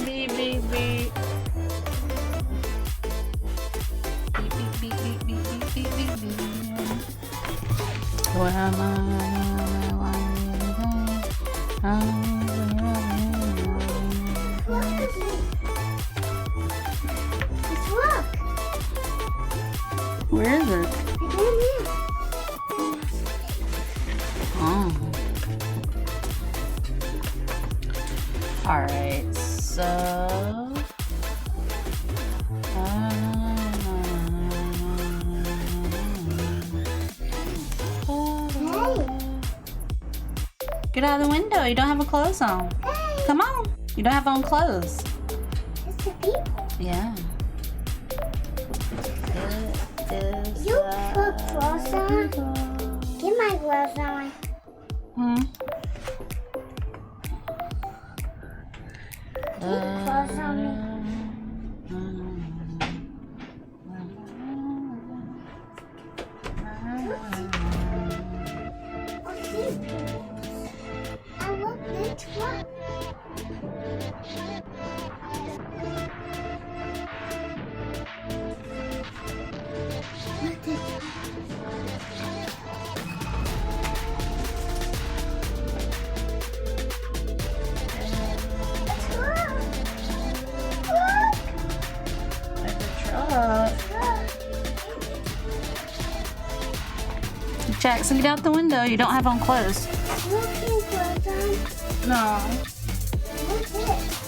Beep, beep, beep. Beep, beep, beep, beep, beep, beep, beep, beep, beep. What am Look. Where is it? Oh. Alright, so get out of the window. You don't have a clothes on. Hey. Come on. You don't have on clothes. It's the people. Yeah. You put clothes on? Get my gloves on. Hmm. Put clothes on me. Oh, see. I love the truck. Look at Jackson, get out the window. You don't have on clothes. Look at clothes on. No. What's this?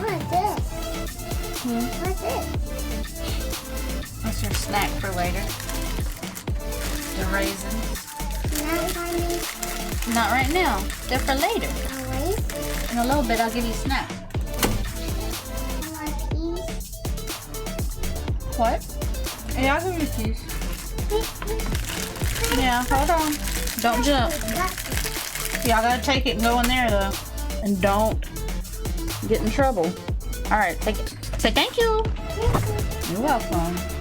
What's this? What's this? That's your snack for later. The raisins. Not funny. Not right now. They're for later. Always. In a little bit, I'll give you a snack. Like these. What? Yeah, I'll give you a piece. Yeah, hold on. Don't jump. Y'all gotta take it and go in there though. And don't get in trouble. Alright, take it. Say thank you. You're welcome.